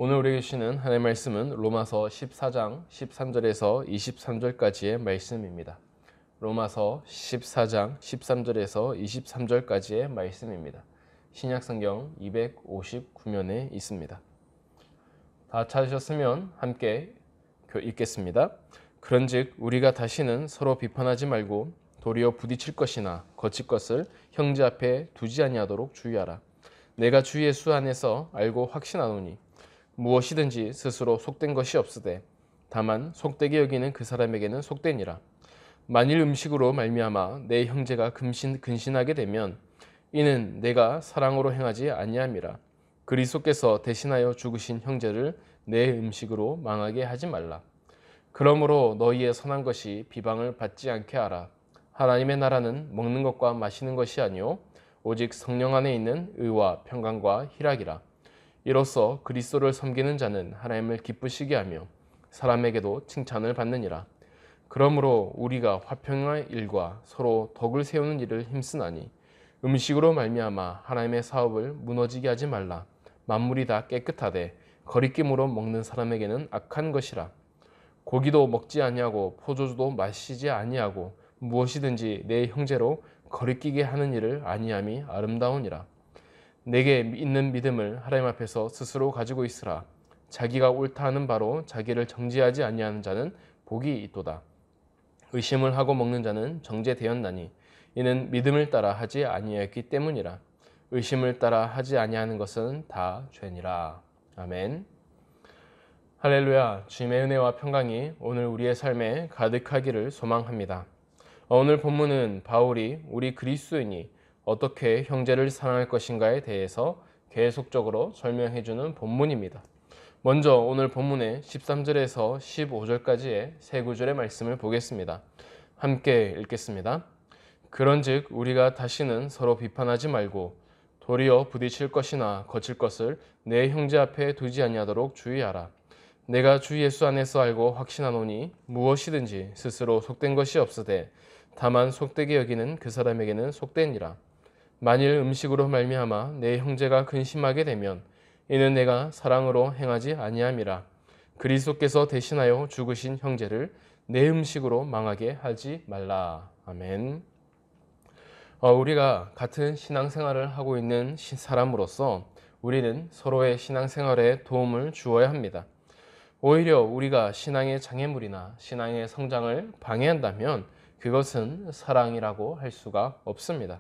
오늘 우리에게 주시는 하나님의 말씀은 로마서 14장 13절에서 23절까지의 말씀입니다. 로마서 14장 13절에서 23절까지의 말씀입니다. 신약성경 259면에 있습니다. 다 찾으셨으면 함께 읽겠습니다. 그런즉 우리가 다시는 서로 비판하지 말고 도리어 부딪힐 것이나 거칠 것을 형제 앞에 두지 아니하도록 주의하라. 내가 주 예수 안에서 알고 확신하노니 무엇이든지 스스로 속된 것이 없으되 다만 속되게 여기는 그 사람에게는 속되니라. 만일 음식으로 말미암아 내 형제가 근신하게 되면 이는 내가 사랑으로 행하지 아니함이라. 그리스도께서 대신하여 죽으신 형제를 내 음식으로 망하게 하지 말라. 그러므로 너희의 선한 것이 비방을 받지 않게 하라. 하나님의 나라는 먹는 것과 마시는 것이 아니요 오직 성령 안에 있는 의와 평강과 희락이라. 이로써 그리스도를 섬기는 자는 하나님을 기쁘시게 하며 사람에게도 칭찬을 받느니라. 그러므로 우리가 화평의 일과 서로 덕을 세우는 일을 힘쓰나니 음식으로 말미암아 하나님의 사업을 무너지게 하지 말라. 만물이 다 깨끗하되 거리낌으로 먹는 사람에게는 악한 것이라. 고기도 먹지 아니하고 포도주도 마시지 아니하고 무엇이든지 내 형제로 거리끼게 하는 일을 아니함이 아름다우니라. 내게 있는 믿음을 하나님 앞에서 스스로 가지고 있으라. 자기가 옳다 하는 바로 자기를 정죄하지 아니하는 자는 복이 있도다. 의심을 하고 먹는 자는 정죄되었나니 이는 믿음을 따라 하지 아니하였기 때문이라. 의심을 따라 하지 아니하는 것은 다 죄니라. 아멘. 할렐루야. 주님의 은혜와 평강이 오늘 우리의 삶에 가득하기를 소망합니다. 오늘 본문은 바울이 우리 그리스도인이 어떻게 형제를 사랑할 것인가에 대해서 계속적으로 설명해 주는 본문입니다. 먼저 오늘 본문의 13절에서 15절까지의 세 구절의 말씀을 보겠습니다. 함께 읽겠습니다. 그런즉 우리가 다시는 서로 비판하지 말고 도리어 부딪힐 것이나 거칠 것을 내 형제 앞에 두지 아니하도록 주의하라. 내가 주 예수 안에서 알고 확신하노니 무엇이든지 스스로 속된 것이 없으되 다만 속되게 여기는 그 사람에게는 속되니라. 만일 음식으로 말미암아 내 형제가 근심하게 되면 이는 내가 사랑으로 행하지 아니함이라. 그리스도께서 대신하여 죽으신 형제를 내 음식으로 망하게 하지 말라. 아멘. 우리가 같은 신앙생활을 하고 있는 사람으로서 우리는 서로의 신앙생활에 도움을 주어야 합니다. 오히려 우리가 신앙의 장애물이나 신앙의 성장을 방해한다면 그것은 사랑이라고 할 수가 없습니다.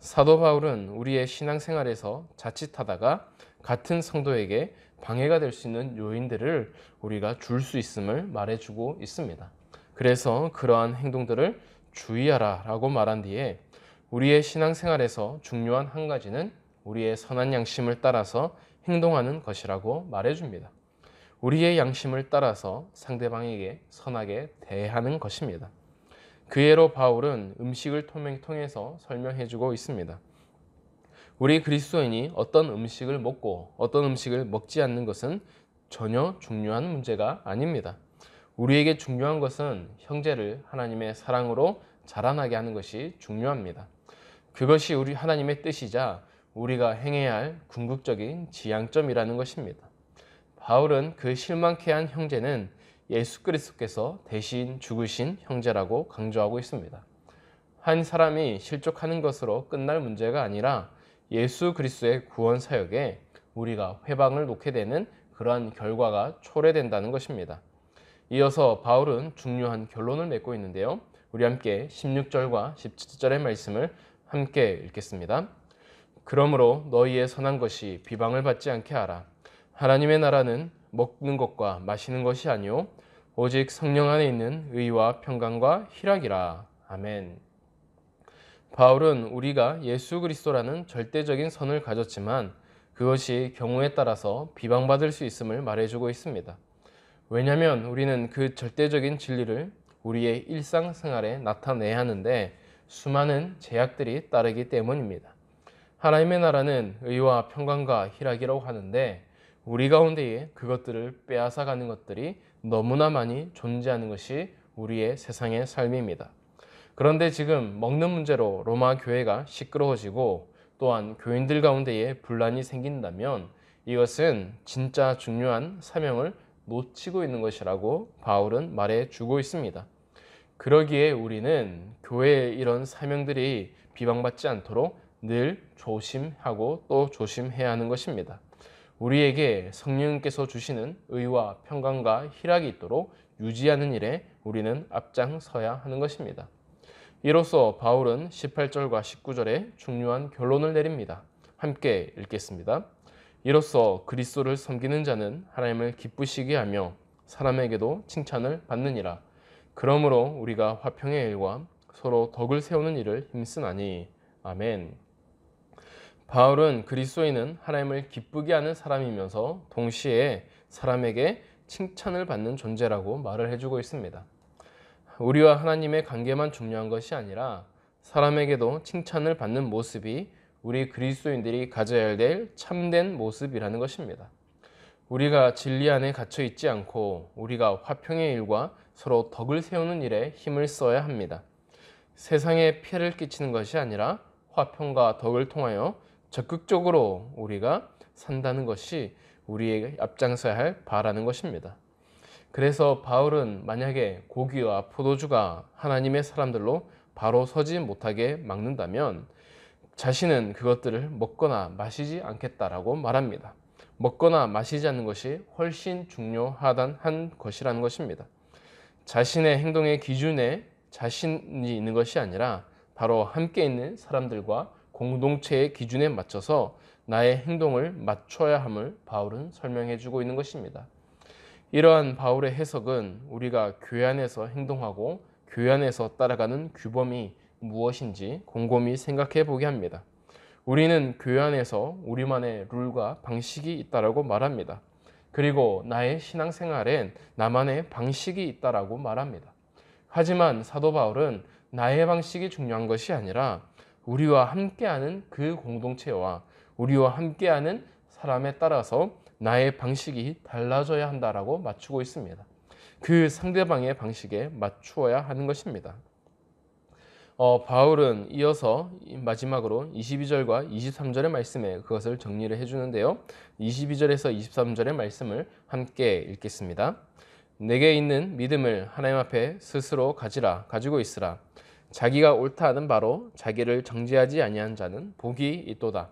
사도 바울은 우리의 신앙생활에서 자칫하다가 같은 성도에게 방해가 될 수 있는 요인들을 우리가 줄 수 있음을 말해주고 있습니다. 그래서 그러한 행동들을 주의하라 라고 말한 뒤에 우리의 신앙생활에서 중요한 한 가지는 우리의 선한 양심을 따라서 행동하는 것이라고 말해줍니다. 우리의 양심을 따라서 상대방에게 선하게 대하는 것입니다. 그 예로 바울은 음식을 통해서 설명해주고 있습니다. 우리 그리스도인이 어떤 음식을 먹고 어떤 음식을 먹지 않는 것은 전혀 중요한 문제가 아닙니다. 우리에게 중요한 것은 형제를 하나님의 사랑으로 자라나게 하는 것이 중요합니다. 그것이 우리 하나님의 뜻이자 우리가 행해야 할 궁극적인 지향점이라는 것입니다. 바울은 그 실망케 한 형제는 예수 그리스도께서 대신 죽으신 형제라고 강조하고 있습니다. 한 사람이 실족하는 것으로 끝날 문제가 아니라 예수 그리스도의 구원 사역에 우리가 회방을 놓게 되는 그러한 결과가 초래된다는 것입니다. 이어서 바울은 중요한 결론을 맺고 있는데요. 우리 함께 16절과 17절의 말씀을 함께 읽겠습니다. 그러므로 너희의 선한 것이 비방을 받지 않게 하라. 하나님의 나라는 먹는 것과 마시는 것이 아니요 오직 성령 안에 있는 의와 평강과 희락이라. 아멘. 바울은 우리가 예수 그리스도라는 절대적인 선을 가졌지만 그것이 경우에 따라서 비방받을 수 있음을 말해주고 있습니다. 왜냐하면 우리는 그 절대적인 진리를 우리의 일상생활에 나타내야 하는데 수많은 제약들이 따르기 때문입니다. 하나님의 나라는 의와 평강과 희락이라고 하는데 우리 가운데에 그것들을 빼앗아가는 것들이 너무나 많이 존재하는 것이 우리의 세상의 삶입니다. 그런데 지금 먹는 문제로 로마 교회가 시끄러워지고 또한 교인들 가운데에 분란이 생긴다면 이것은 진짜 중요한 사명을 놓치고 있는 것이라고 바울은 말해주고 있습니다. 그러기에 우리는 교회의 이런 사명들이 비방받지 않도록 늘 조심하고 또 조심해야 하는 것입니다. 우리에게 성령께서 주시는 의와 평강과 희락이 있도록 유지하는 일에 우리는 앞장서야 하는 것입니다. 이로써 바울은 18절과 19절에 중요한 결론을 내립니다. 함께 읽겠습니다. 이로써 그리스도를 섬기는 자는 하나님을 기쁘시게 하며 사람에게도 칭찬을 받느니라. 그러므로 우리가 화평의 일과 서로 덕을 세우는 일을 힘쓰나니. 아멘. 바울은 그리스도인은 하나님을 기쁘게 하는 사람이면서 동시에 사람에게 칭찬을 받는 존재라고 말을 해주고 있습니다. 우리와 하나님의 관계만 중요한 것이 아니라 사람에게도 칭찬을 받는 모습이 우리 그리스도인들이 가져야 될 참된 모습이라는 것입니다. 우리가 진리 안에 갇혀 있지 않고 우리가 화평의 일과 서로 덕을 세우는 일에 힘을 써야 합니다. 세상에 피해를 끼치는 것이 아니라 화평과 덕을 통하여 적극적으로 우리가 산다는 것이 우리에게 앞장서야 할 바라는 것입니다. 그래서 바울은 만약에 고기와 포도주가 하나님의 사람들로 바로 서지 못하게 막는다면 자신은 그것들을 먹거나 마시지 않겠다라고 말합니다. 먹거나 마시지 않는 것이 훨씬 중요한 것이라는 것입니다. 자신의 행동의 기준에 자신이 있는 것이 아니라 바로 함께 있는 사람들과 공동체의 기준에 맞춰서 나의 행동을 맞춰야 함을 바울은 설명해 주고 있는 것입니다. 이러한 바울의 해석은 우리가 교회 안에서 행동하고 교회 안에서 따라가는 규범이 무엇인지 곰곰이 생각해 보게 합니다. 우리는 교회 안에서 우리만의 룰과 방식이 있다라고 말합니다. 그리고 나의 신앙생활엔 나만의 방식이 있다라고 말합니다. 하지만 사도 바울은 나의 방식이 중요한 것이 아니라 우리와 함께하는 그 공동체와 우리와 함께하는 사람에 따라서 나의 방식이 달라져야 한다라고 맞추고 있습니다. 그 상대방의 방식에 맞추어야 하는 것입니다. 바울은 이어서 마지막으로 22절과 23절의 말씀에 그것을 정리를 해주는데요. 22절에서 23절의 말씀을 함께 읽겠습니다. 내게 있는 믿음을 하나님 앞에 스스로 가지고 있으라. 자기가 옳다 하는 바로 자기를 정죄하지 아니한 자는 복이 있도다.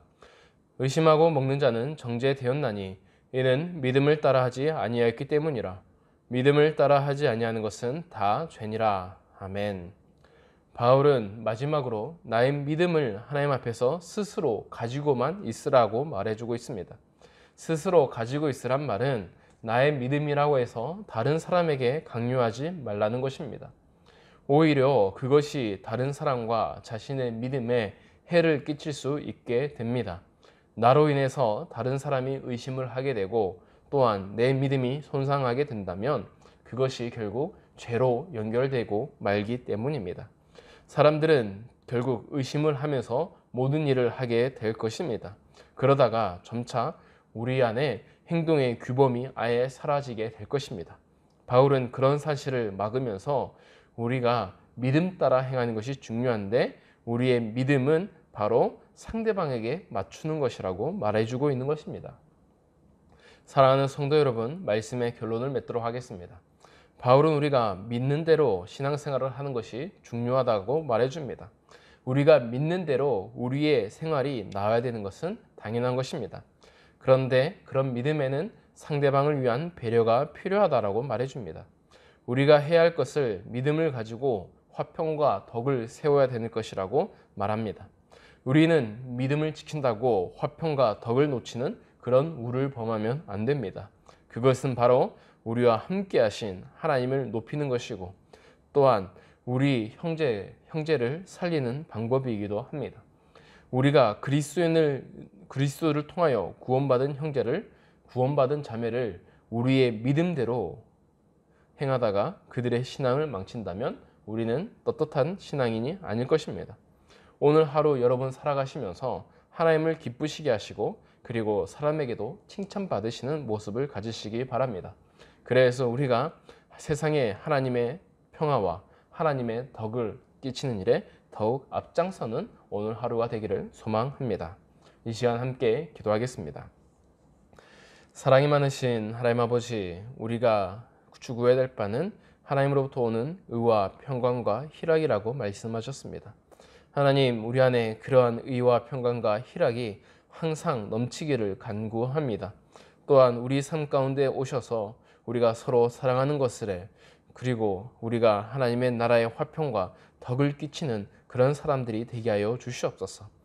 의심하고 먹는 자는 정죄되었나니 이는 믿음을 따라하지 아니하였기 때문이라. 믿음을 따라하지 아니하는 것은 다 죄니라. 아멘. 바울은 마지막으로 나의 믿음을 하나님 앞에서 스스로 가지고만 있으라고 말해주고 있습니다. 스스로 가지고 있으란 말은 나의 믿음이라고 해서 다른 사람에게 강요하지 말라는 것입니다. 오히려 그것이 다른 사람과 자신의 믿음에 해를 끼칠 수 있게 됩니다. 나로 인해서 다른 사람이 의심을 하게 되고 또한 내 믿음이 손상하게 된다면 그것이 결국 죄로 연결되고 말기 때문입니다. 사람들은 결국 의심을 하면서 모든 일을 하게 될 것입니다. 그러다가 점차 우리 안에 행동의 규범이 아예 사라지게 될 것입니다. 바울은 그런 사실을 막으면서 우리가 믿음 따라 행하는 것이 중요한데 우리의 믿음은 바로 상대방에게 맞추는 것이라고 말해주고 있는 것입니다. 사랑하는 성도 여러분, 말씀의 결론을 맺도록 하겠습니다. 바울은 우리가 믿는 대로 신앙생활을 하는 것이 중요하다고 말해줍니다. 우리가 믿는 대로 우리의 생활이 나와야 되는 것은 당연한 것입니다. 그런데 그런 믿음에는 상대방을 위한 배려가 필요하다고 말해줍니다. 우리가 해야 할 것을 믿음을 가지고 화평과 덕을 세워야 되는 것이라고 말합니다. 우리는 믿음을 지킨다고 화평과 덕을 놓치는 그런 우를 범하면 안 됩니다. 그것은 바로 우리와 함께 하신 하나님을 높이는 것이고 또한 우리 형제를 살리는 방법이기도 합니다. 우리가 그리스도를 통하여 구원받은 형제를 구원받은 자매를 우리의 믿음대로 행하다가 그들의 신앙을 망친다면 우리는 떳떳한 신앙인이 아닐 것입니다. 오늘 하루 여러분 살아가시면서 하나님을 기쁘시게 하시고 그리고 사람에게도 칭찬받으시는 모습을 가지시기 바랍니다. 그래서 우리가 세상에 하나님의 평화와 하나님의 덕을 끼치는 일에 더욱 앞장서는 오늘 하루가 되기를 소망합니다. 이 시간 함께 기도하겠습니다. 사랑이 많으신 하나님 아버지, 우리가 추구해야 될 바는 하나님으로부터 오는 의와 평강과 희락이라고 말씀하셨습니다. 하나님, 우리 안에 그러한 의와 평강과 희락이 항상 넘치기를 간구합니다. 또한 우리 삶 가운데 오셔서 우리가 서로 사랑하는 것을 그리고 우리가 하나님의 나라의 화평과 덕을 끼치는 그런 사람들이 되게 하여 주시옵소서.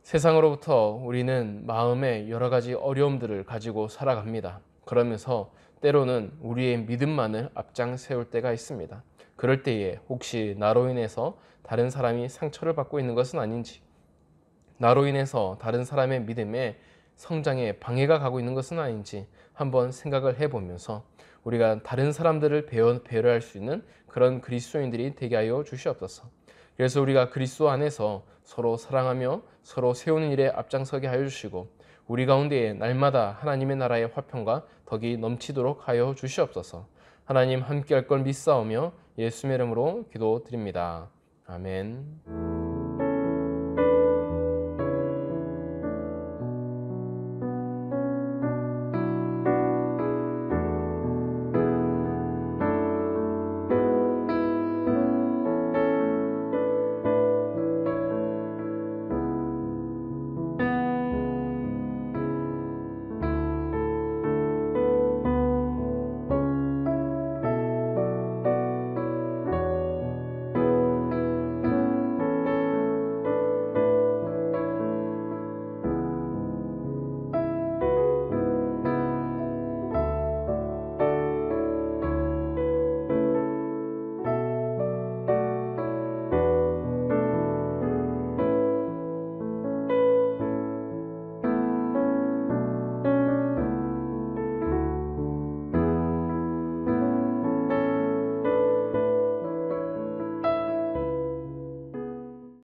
세상으로부터 우리는 마음에 여러 가지 어려움들을 가지고 살아갑니다. 그러면서 때로는 우리의 믿음만을 앞장 세울 때가 있습니다. 그럴 때에 혹시 나로 인해서 다른 사람이 상처를 받고 있는 것은 아닌지, 나로 인해서 다른 사람의 믿음에 성장에 방해가 가고 있는 것은 아닌지 한번 생각을 해보면서 우리가 다른 사람들을 배려할 수 있는 그런 그리스도인들이 되게 하여 주시옵소서. 그래서 우리가 그리스도 안에서 서로 사랑하며 서로 세우는 일에 앞장서게 하여 주시고 우리 가운데에 날마다 하나님의 나라의 화평과 덕이 넘치도록 하여 주시옵소서. 하나님 함께할 걸 믿사오며 예수의 이름으로 기도드립니다. 아멘.